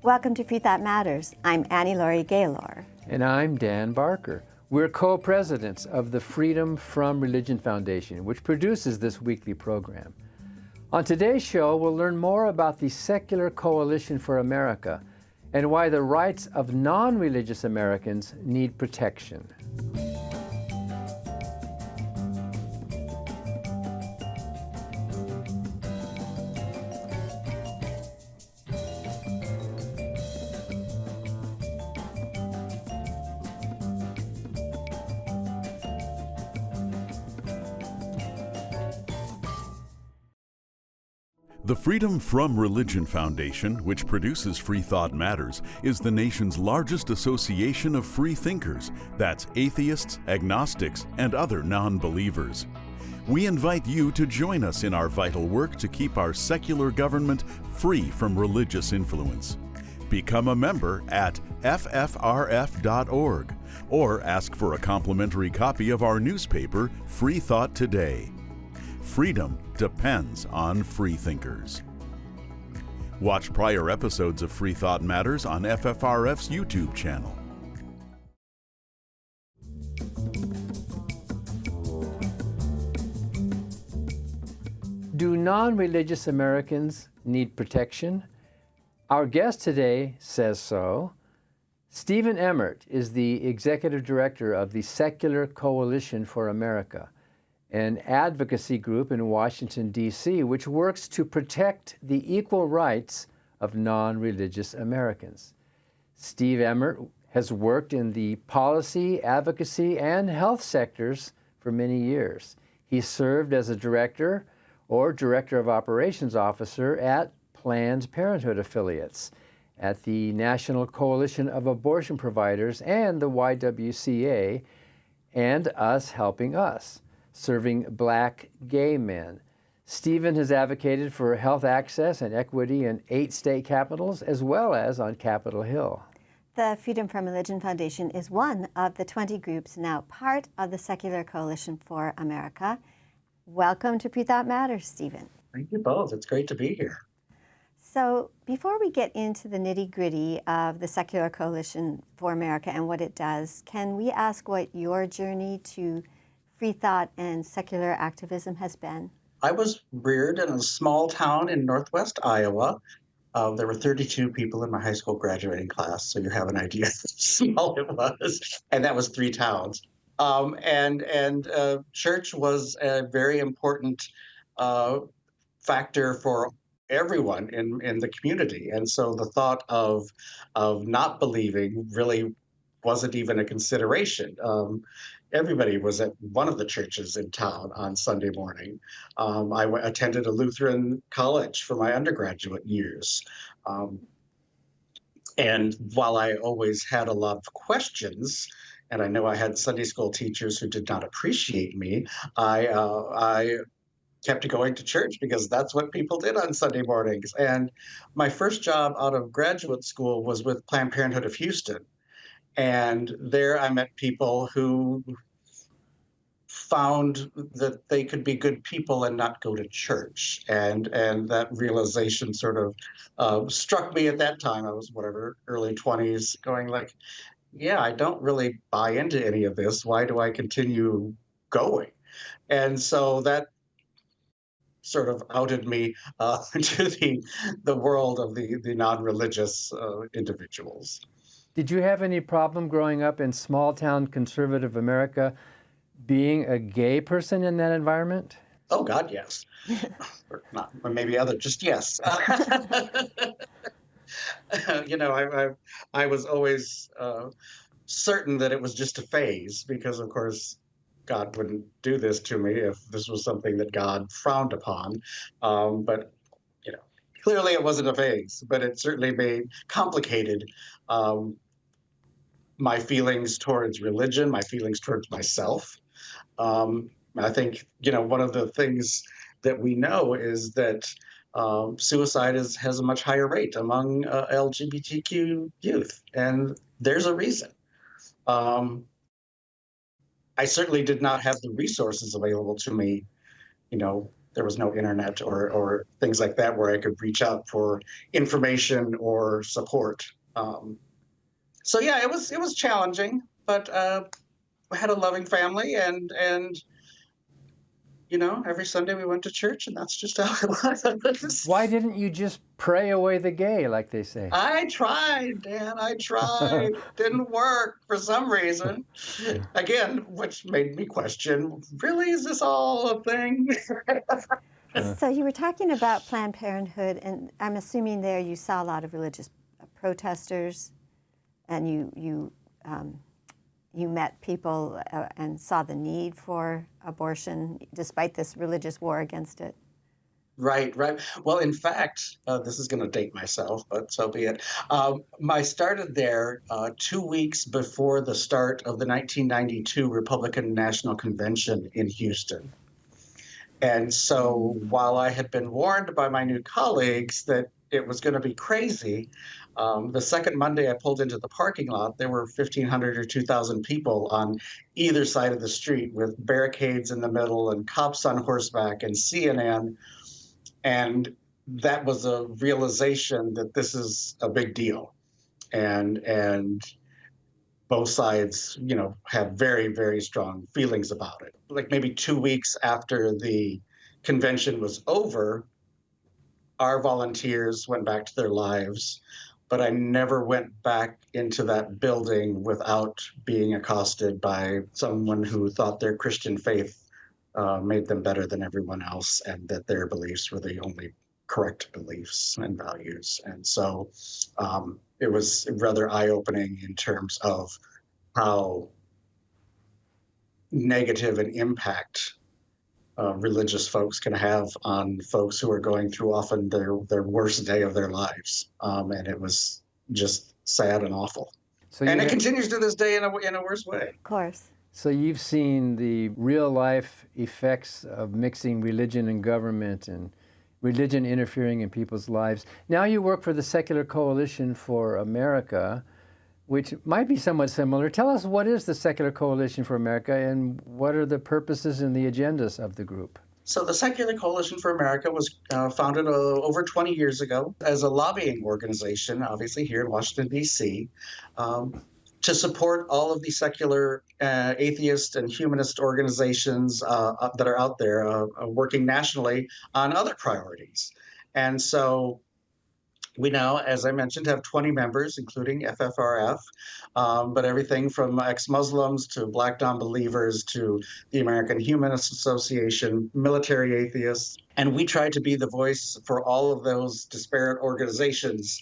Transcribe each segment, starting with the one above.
Welcome to Freethought Matters. I'm Annie Laurie Gaylor. And I'm Dan Barker. We're co-presidents of the Freedom from Religion Foundation, which produces this weekly program. On today's show, we'll learn more about the Secular Coalition for America and why the rights of non-religious Americans need protection. The Freedom from Religion Foundation, which produces Freethought Matters, is the nation's largest association of free thinkers. That's atheists, agnostics, and other non-believers. We invite you to join us in our vital work to keep our secular government free from religious influence. Become a member at ffrf.org or ask for a complimentary copy of our newspaper, Freethought Today. Freedom depends on freethinkers. Watch prior episodes of Freethought Matters on FFRF's YouTube channel. Do non-religious Americans need protection? Our guest today says so. Stephen Emmert is the executive director of the Secular Coalition for America, an advocacy group in Washington, D.C., which works to protect the equal rights of non-religious Americans. Steve Emmert has worked in the policy, advocacy, and health sectors for many years. He served as a director or director of operations officer at Planned Parenthood affiliates, at the National Coalition of Abortion Providers and the YWCA, and Us Helping Us, serving Black gay men. Stephen has advocated for health access and equity in 8 state capitals, as well as on Capitol Hill. The Freedom from Religion Foundation is one of the 20 groups now part of the Secular Coalition for America. Welcome to Freethought Matters, Stephen. Thank you both. It's great to be here. So before we get into the nitty-gritty of the Secular Coalition for America and what it does, can we ask what your journey to Freethought and secular activism has been? I was reared in a small town in northwest Iowa. There were 32 people in my high school graduating class, so you have an idea how small it was. And that was 3 towns. Church was a very important factor for everyone in the community. And so the thought of not believing really wasn't even a consideration. Everybody was at one of the churches in town on Sunday morning. I attended a Lutheran college for my undergraduate years. And while I always had a lot of questions, and I know I had Sunday school teachers who did not appreciate me, I kept going to church because that's what people did on Sunday mornings. And my first job out of graduate school was with Planned Parenthood of Houston. And there I met people who found that they could be good people and not go to church. And that realization sort of struck me at that time. I was, early 20s, going like, yeah, I don't really buy into any of this. Why do I continue going? And so that sort of outed me to the world of the non-religious individuals. Did you have any problem growing up in small-town conservative America being a gay person in that environment? Oh, God, yes. Or not, or maybe other, just yes. I was always certain that it was just a phase because, of course, God wouldn't do this to me if this was something that God frowned upon. But clearly it wasn't a phase, but it certainly complicated my feelings towards religion, my feelings towards myself. I think, one of the things that we know is that suicide has a much higher rate among LGBTQ youth, and there's a reason. I certainly did not have the resources available to me, there was no internet or things like that where I could reach out for information or support. So yeah, it was challenging, but I had a loving family, and every Sunday we went to church, and that's just how it was. Why didn't you just pray away the gay, like they say? I tried, Dan. I tried. Didn't work for some reason. Again, which made me question, really, is this all a thing? So you were talking about Planned Parenthood, and I'm assuming there you saw a lot of religious protesters, and you met people and saw the need for abortion despite this religious war against it. Right. Well, in fact, this is going to date myself, but so be it. I started there 2 weeks before the start of the 1992 Republican National Convention in Houston. And so while I had been warned by my new colleagues that it was going to be crazy, the second Monday I pulled into the parking lot, there were 1,500 or 2,000 people on either side of the street with barricades in the middle and cops on horseback and CNN. And that was a realization that this is a big deal. And both sides, have very, very strong feelings about it. Like maybe 2 weeks after the convention was over, our volunteers went back to their lives, but I never went back into that building without being accosted by someone who thought their Christian faith made them better than everyone else, and that their beliefs were the only correct beliefs and values. And so it was rather eye-opening in terms of how negative an impact religious folks can have on folks who are going through often their worst day of their lives. And it was just sad and awful. And it continues to this day in a worse way. Of course. So you've seen the real-life effects of mixing religion and government and religion interfering in people's lives. Now you work for the Secular Coalition for America, which might be somewhat similar. Tell us, what is the Secular Coalition for America, and what are the purposes and the agendas of the group? So the Secular Coalition for America was founded over 20 years ago as a lobbying organization, obviously here in Washington, D.C., to support all of the secular atheist and humanist organizations that are out there working nationally on other priorities. And so we now, as I mentioned, have 20 members, including FFRF, but everything from ex-Muslims to Black non-believers to the American Humanist Association, military atheists. And we try to be the voice for all of those disparate organizations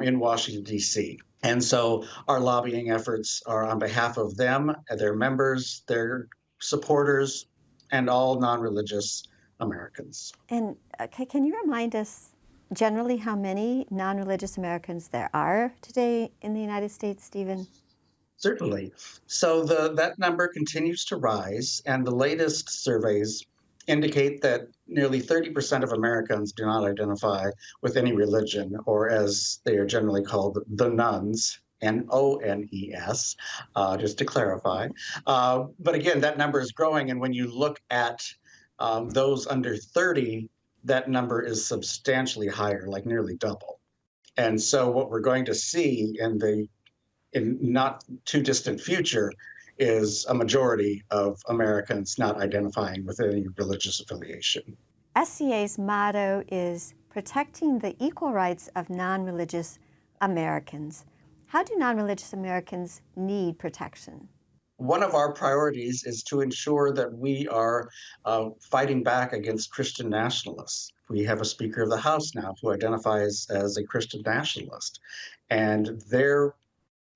in Washington, D.C. And so our lobbying efforts are on behalf of them, their members, their supporters, and all non-religious Americans. And can you remind us generally how many non-religious Americans there are today in the United States, Stephen? Certainly. So that number continues to rise, and the latest surveys indicate that nearly 30% of Americans do not identify with any religion, or as they are generally called, the nones, N-O-N-E-S, just to clarify. But again, that number is growing, and when you look at those under 30, that number is substantially higher, like nearly double. And so what we're going to see in not too distant future is a majority of Americans not identifying with any religious affiliation. SCA's motto is protecting the equal rights of non-religious Americans. How do non-religious Americans need protection? One of our priorities is to ensure that we are fighting back against Christian nationalists. We have a Speaker of the House now who identifies as a Christian nationalist, and their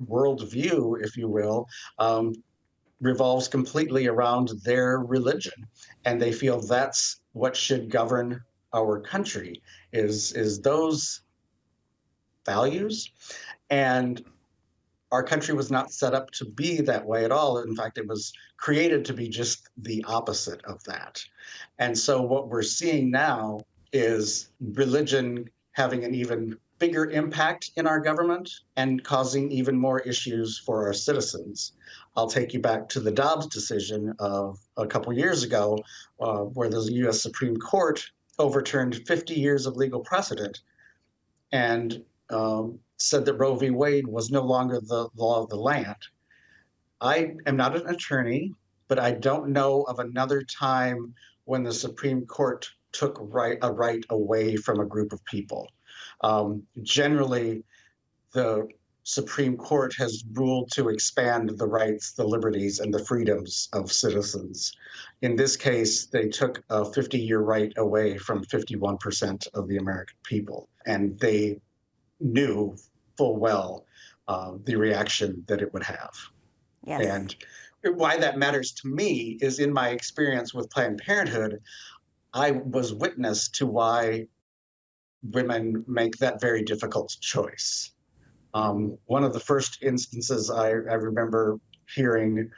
worldview, if you will, revolves completely around their religion, and they feel that's what should govern our country is those values. And our country was not set up to be that way at all. In fact, it was created to be just the opposite of that. And so what we're seeing now is religion having an even bigger impact in our government and causing even more issues for our citizens. I'll take you back to the Dobbs decision of a couple years ago, where the U.S. Supreme Court overturned 50 years of legal precedent and said that Roe v. Wade was no longer the law of the land. I am not an attorney, but I don't know of another time when the Supreme Court took a right away from a group of people. Generally, the Supreme Court has ruled to expand the rights, the liberties, and the freedoms of citizens. In this case, they took a 50-year right away from 51% of the American people, and they knew full well the reaction that it would have. Yes. And why that matters to me is, in my experience with Planned Parenthood, I was witness to why women make that very difficult choice. One of the first instances I remember hearing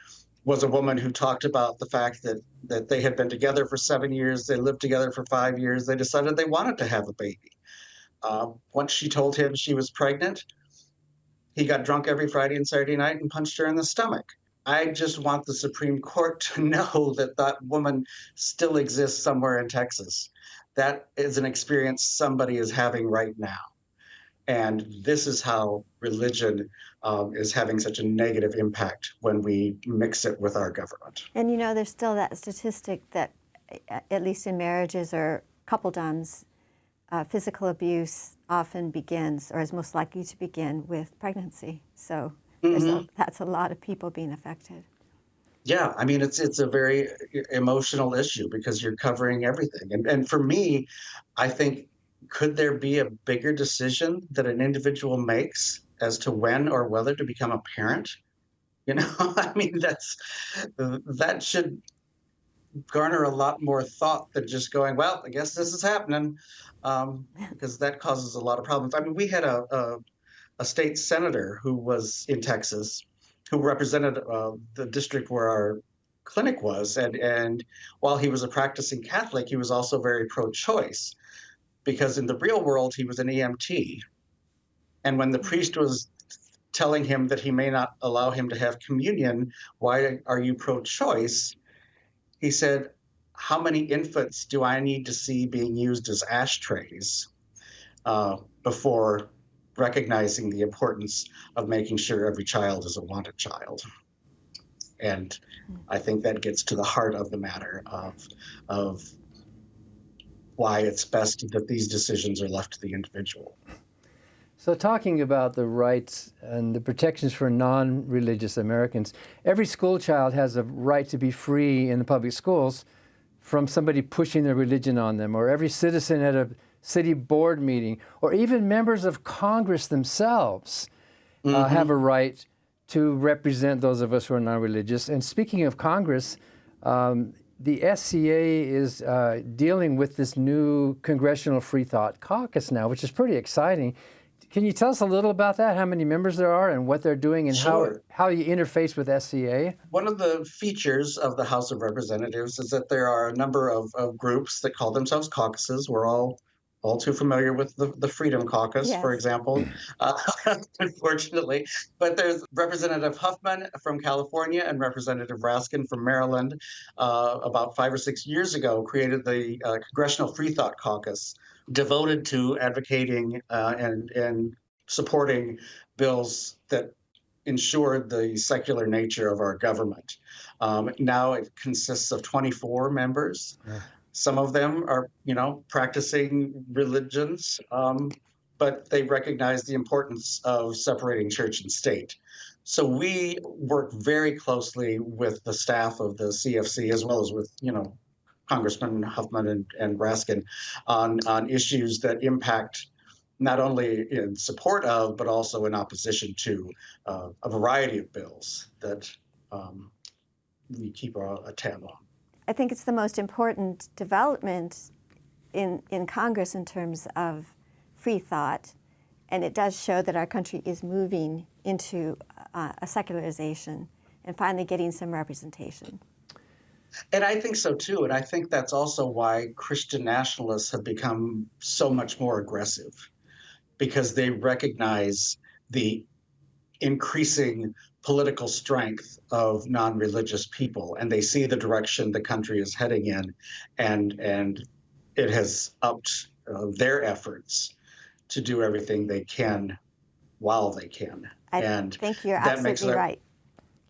was a woman who talked about the fact that they had been together for 7 years, they lived together for 5 years, they decided they wanted to have a baby. Once she told him she was pregnant, he got drunk every Friday and Saturday night and punched her in the stomach. I just want the Supreme Court to know that that woman still exists somewhere in Texas. That is an experience somebody is having right now. And this is how religion is having such a negative impact when we mix it with our government. And you know, there's still that statistic that, at least in marriages or coupledoms, physical abuse often begins, or is most likely to begin, with pregnancy. So that's a lot of people being affected. Yeah, I mean, it's a very emotional issue because you're covering everything. And for me, I think, could there be a bigger decision that an individual makes as to when or whether to become a parent? You know, I mean, that should garner a lot more thought than just going, well, I guess this is happening, because that causes a lot of problems. I mean, we had a state senator who was in Texas who represented the district where our clinic was. And while he was a practicing Catholic, he was also very pro-choice, because in the real world, he was an EMT. And when the priest was telling him that he may not allow him to have communion, why are you pro-choice? He said, how many infants do I need to see being used as ashtrays before recognizing the importance of making sure every child is a wanted child? And I think that gets to the heart of the matter of why it's best that these decisions are left to the individual. So talking about the rights and the protections for non-religious Americans, every school child has a right to be free in the public schools from somebody pushing their religion on them, or every citizen at a city board meeting, or even members of Congress themselves have a right to represent those of us who are non-religious. And speaking of Congress, the SCA is dealing with this new Congressional Freethought Caucus now, which is pretty exciting. Can you tell us a little about that, how many members there are and what they're doing, and how you interface with SCA? One of the features of the House of Representatives is that there are a number of groups that call themselves caucuses. We're all too familiar with the Freedom Caucus, yes, for example, unfortunately. But there's Representative Huffman from California and Representative Raskin from Maryland, about 5 or 6 years ago, created the Congressional Freethought Caucus, devoted to advocating and supporting bills that ensured the secular nature of our government. Now it consists of 24 members. Yeah. Some of them are, practicing religions, but they recognize the importance of separating church and state. So we work very closely with the staff of the CFC, as well as with, Congressman Huffman and Raskin, on issues that impact not only in support of, but also in opposition to a variety of bills that we keep a tab on. I think it's the most important development in Congress in terms of free thought, and it does show that our country is moving into a secularization and finally getting some representation. And I think so too, and I think that's also why Christian nationalists have become so much more aggressive, because they recognize the increasing political strength of non-religious people, and they see the direction the country is heading in, and it has upped their efforts to do everything they can while they can. I And think you're that makes absolutely it, right.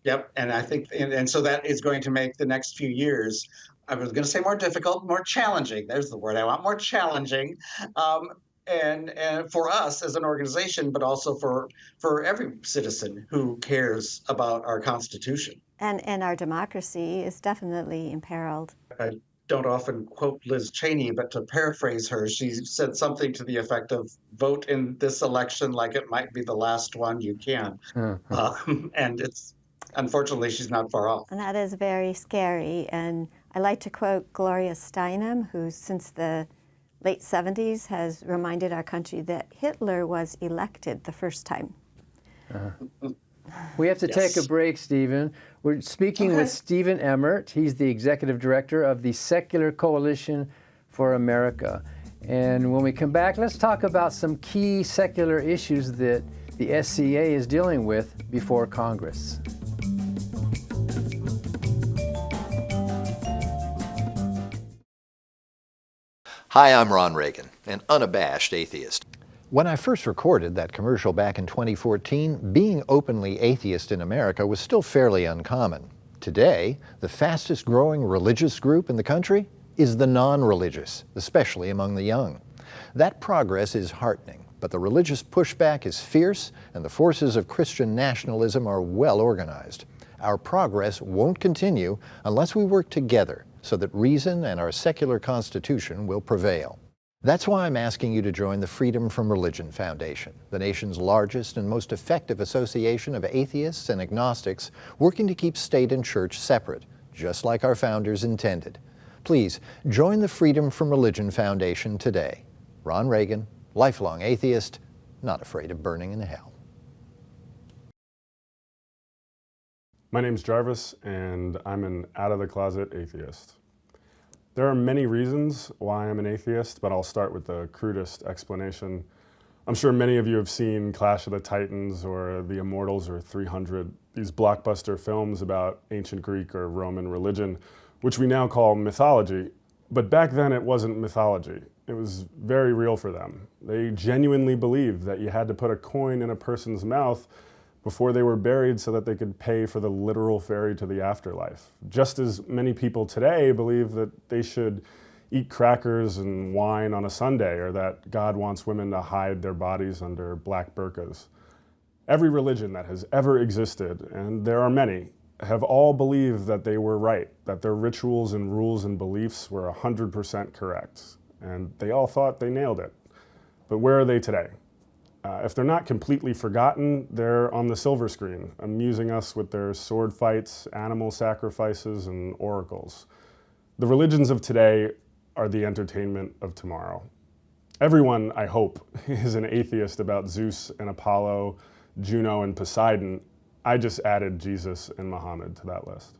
yep. And I think, and so that is going to make the next few years, I was going to say more difficult, more challenging. There's the word I want, more challenging. Um, and for us as an organization, but also for every citizen who cares about our Constitution. And our democracy is definitely imperiled. I don't often quote Liz Cheney, but to paraphrase her, she said something to the effect of vote in this election like it might be the last one you can. And it's, unfortunately, she's not far off. And that is very scary. And I like to quote Gloria Steinem, who since the late 70s has reminded our country that Hitler was elected the first time. We have to take a break, Stephen. We're speaking with Stephen Emmert. He's the executive director of the Secular Coalition for America. And when we come back, let's talk about some key secular issues that the SCA is dealing with before Congress. Hi, I'm Ron Reagan, an unabashed atheist. When I first recorded that commercial back in 2014, being openly atheist in America was still fairly uncommon. Today, the fastest growing religious group in the country is the non-religious, especially among the young. That progress is heartening, but the religious pushback is fierce and the forces of Christian nationalism are well organized. Our progress won't continue unless we work together so that reason and our secular Constitution will prevail. That's why I'm asking you to join the Freedom from Religion Foundation, the nation's largest and most effective association of atheists and agnostics working to keep state and church separate, just like our founders intended. Please join the Freedom from Religion Foundation today. Ron Reagan, lifelong atheist, not afraid of burning in hell. My name's Jarvis, and I'm an out-of-the-closet atheist. There are many reasons why I'm an atheist, but I'll start with the crudest explanation. I'm sure many of you have seen Clash of the Titans or The Immortals or 300, these blockbuster films about ancient Greek or Roman religion, which we now call mythology. But back then it wasn't mythology. It was very real for them. They genuinely believed that you had to put a coin in a person's mouth before they were buried so that they could pay for the literal ferry to the afterlife. Just as many people today believe that they should eat crackers and wine on a Sunday, or that God wants women to hide their bodies under black burqas. Every religion that has ever existed, and there are many, have all believed that they were right, that their rituals and rules and beliefs were 100% correct, and they all thought they nailed it. But where are they today? If they're not completely forgotten, they're on the silver screen, amusing us with their sword fights, animal sacrifices, and oracles. The religions of today are the entertainment of tomorrow. Everyone, I hope, is an atheist about Zeus and Apollo, Juno and Poseidon. I just added Jesus and Muhammad to that list.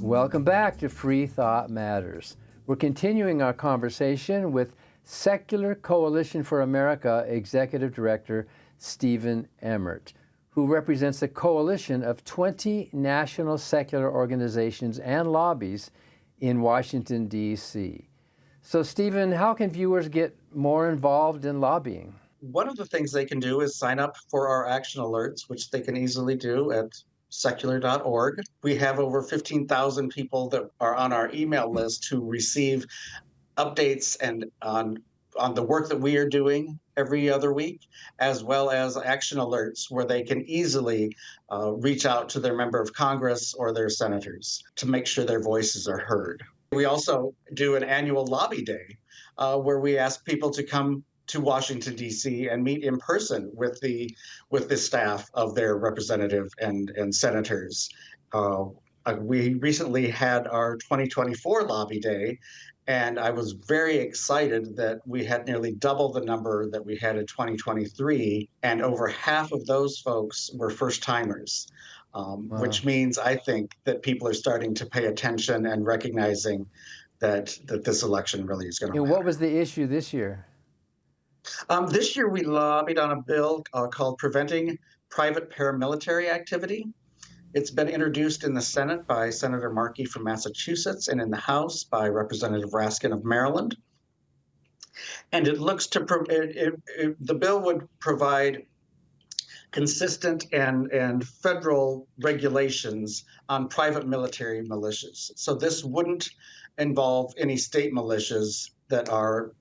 Welcome back to Free Thought Matters. We're continuing our conversation with Secular Coalition for America Executive Director Stephen Emmert, who represents a coalition of 20 national secular organizations and lobbies in Washington, D.C. So, Stephen, how can viewers get more involved in lobbying? One of the things they can do is sign up for our action alerts, which they can easily do at secular.org. We have over 15,000 people that are on our email list who receive updates and on the work that we are doing every other week, as well as action alerts where they can easily reach out to their member of Congress or their senators to make sure their voices are heard. We also do an annual lobby day where we ask people to come to Washington, D.C. and meet in person with the staff of their representative and senators. We recently had our 2024 lobby day, and I was very excited that we had nearly double the number that we had in 2023, and over half of those folks were first-timers. which means I think that people are starting to pay attention and recognizing that this election really is going to And matter. what was the issue this year? This year we lobbied on a bill called Preventing Private Paramilitary Activity. It's been introduced in the Senate by Senator Markey from Massachusetts and in the House by Representative Raskin of Maryland. And it looks to, the bill would provide consistent and federal regulations on private military militias. So this wouldn't involve any state militias that are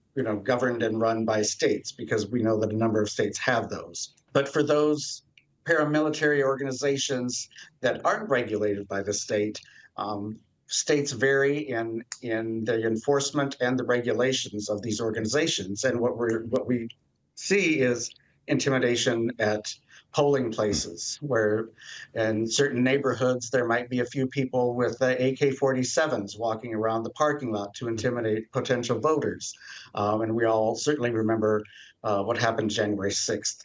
governed and run by states, because we know that a number of states have those. But for those paramilitary organizations that aren't regulated by the state, states vary in the enforcement and the regulations of these organizations. And what we see is intimidation at polling places, where in certain neighborhoods there might be a few people with AK-47s walking around the parking lot to intimidate potential voters. And we all certainly remember what happened January 6th.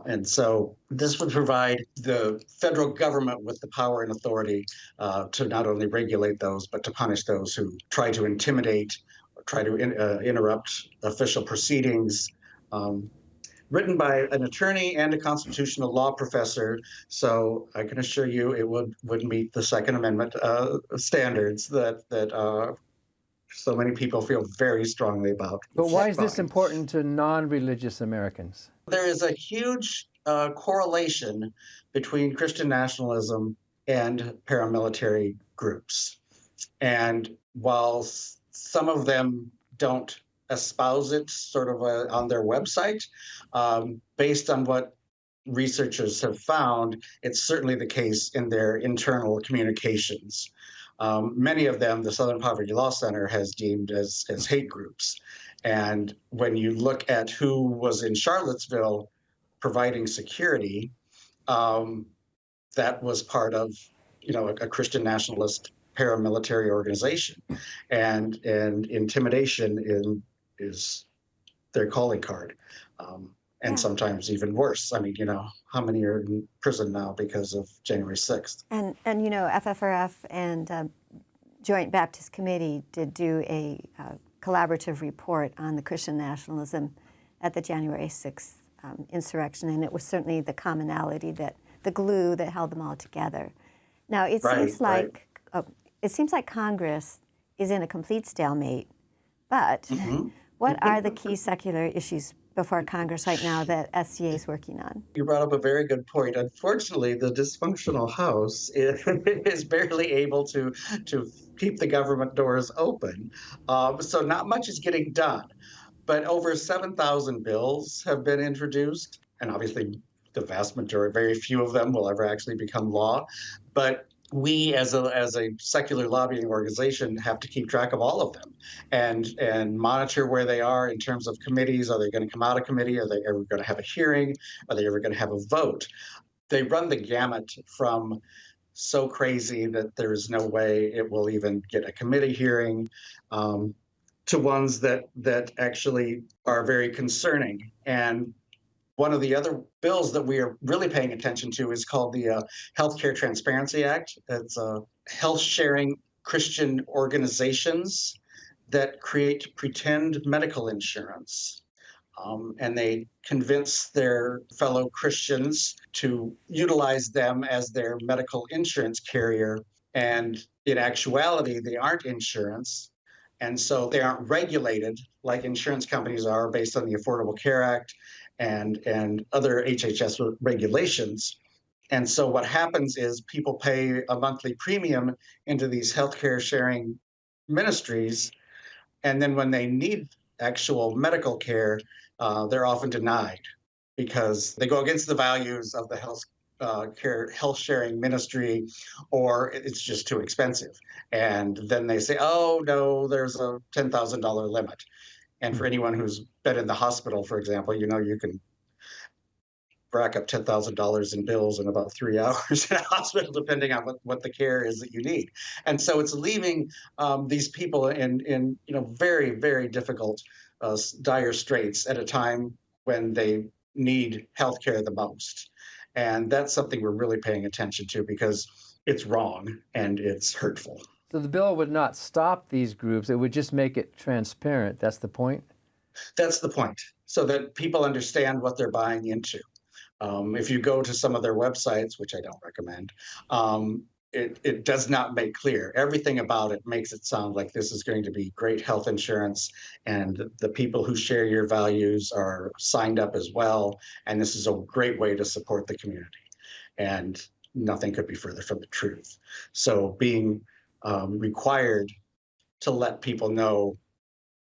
And so this would provide the federal government with the power and authority to not only regulate those, but to punish those who try to intimidate or try to interrupt official proceedings. Written by an attorney and a constitutional law professor, so I can assure you it would meet the Second Amendment standards that so many people feel very strongly about. But why is this important to non-religious Americans? There is a huge correlation between Christian nationalism and paramilitary groups. And while some of them don't espouse it sort of on their website, based on what researchers have found, it's certainly the case in their internal communications. Many of them, the Southern Poverty Law Center has deemed as hate groups. And when you look at who was in Charlottesville providing security, that was part of, a Christian nationalist paramilitary organization, and intimidation is their calling card, and sometimes even worse. I mean, how many are in prison now because of January 6th? And FFRF and Joint Baptist Committee did do a collaborative report on the Christian nationalism at the January 6th insurrection, and it was certainly the commonality, the glue that held them all together. Now it seems like Congress is in a complete stalemate, but what are the key secular issues before Congress right now that SCA is working on? You brought up a very good point. Unfortunately, the dysfunctional House is barely able to keep the government doors open. So not much is getting done. But over 7,000 bills have been introduced, and obviously the vast majority, very few of them will ever actually become law. But we, as a secular lobbying organization, have to keep track of all of them and monitor where they are in terms of committees. Are they going to come out of committee? Are they ever going to have a hearing? Are they ever going to have a vote? They run the gamut from so crazy that there is no way it will even get a committee hearing, to ones that actually are very concerning. And one of the other bills that we are really paying attention to is called the Healthcare Transparency Act. It's health sharing Christian organizations that create pretend medical insurance. And they convince their fellow Christians to utilize them as their medical insurance carrier. And in actuality, they aren't insurance. And so they aren't regulated like insurance companies are based on the Affordable Care Act and other HHS regulations. And so what happens is people pay a monthly premium into these healthcare sharing ministries. And then when they need actual medical care, they're often denied because they go against the values of the health sharing ministry, or it's just too expensive. And then they say, oh, no, there's a $10,000 limit. And for anyone who's been in the hospital, for example, you can rack up $10,000 in bills in about 3 hours in a hospital, depending on what the care is that you need. And so it's leaving these people in very, very difficult, dire straits at a time when they need healthcare the most. And that's something we're really paying attention to because it's wrong and it's hurtful. So the bill would not stop these groups, it would just make it transparent. That's the point? That's the point, so that people understand what they're buying into. If you go to some of their websites, which I don't recommend, it does not make clear. Everything about it makes it sound like this is going to be great health insurance, and the people who share your values are signed up as well, and this is a great way to support the community. And nothing could be further from the truth. So being required to let people know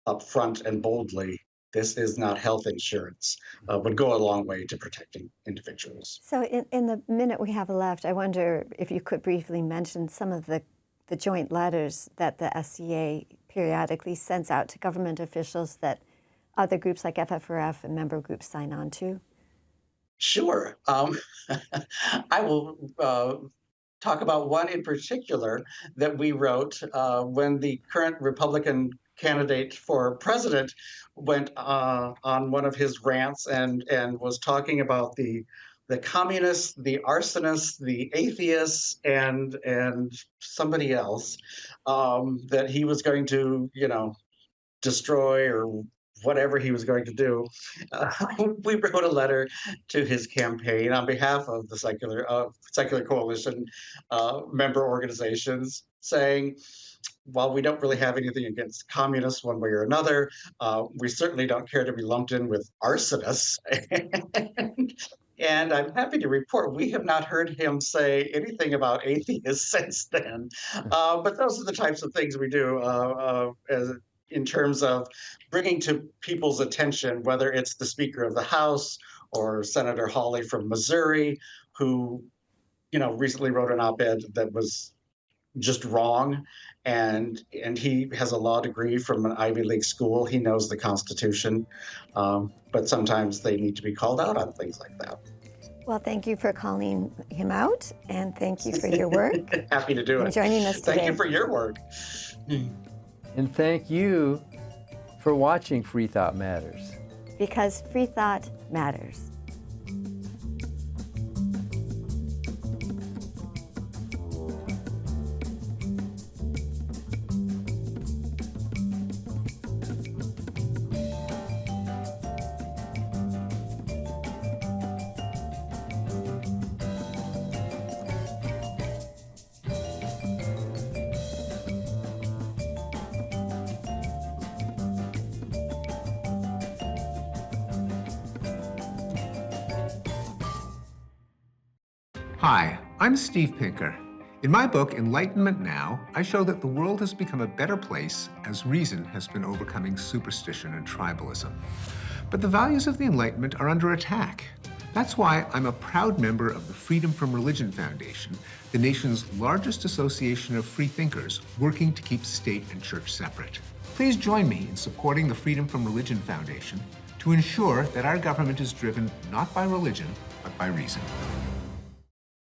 upfront and boldly this is not health insurance would go a long way to protecting individuals. So in the minute we have left, I wonder if you could briefly mention some of the joint letters that the SCA periodically sends out to government officials that other groups like FFRF and member groups sign on to. Sure. I will talk about one in particular that we wrote when the current Republican candidate for president went on one of his rants and was talking about the communists, the arsonists, the atheists, and somebody else that he was going to, destroy or whatever he was going to do. We wrote a letter to his campaign on behalf of the Secular Coalition member organizations saying, while we don't really have anything against communists one way or another, we certainly don't care to be lumped in with arsonists. And I'm happy to report we have not heard him say anything about atheists since then. But those are the types of things we do in terms of bringing to people's attention, whether it's the Speaker of the House or Senator Hawley from Missouri, who, recently wrote an op-ed that was just wrong. And he has a law degree from an Ivy League school. He knows the Constitution, but sometimes they need to be called out on things like that. Well, thank you for calling him out, and thank you for your work. Happy to do it. And joining us today. Thank you for your work. And thank you for watching Freethought Matters. Because Freethought matters. Hi, I'm Steve Pinker. In my book, Enlightenment Now, I show that the world has become a better place as reason has been overcoming superstition and tribalism. But the values of the Enlightenment are under attack. That's why I'm a proud member of the Freedom from Religion Foundation, the nation's largest association of free thinkers working to keep state and church separate. Please join me in supporting the Freedom from Religion Foundation to ensure that our government is driven not by religion, but by reason.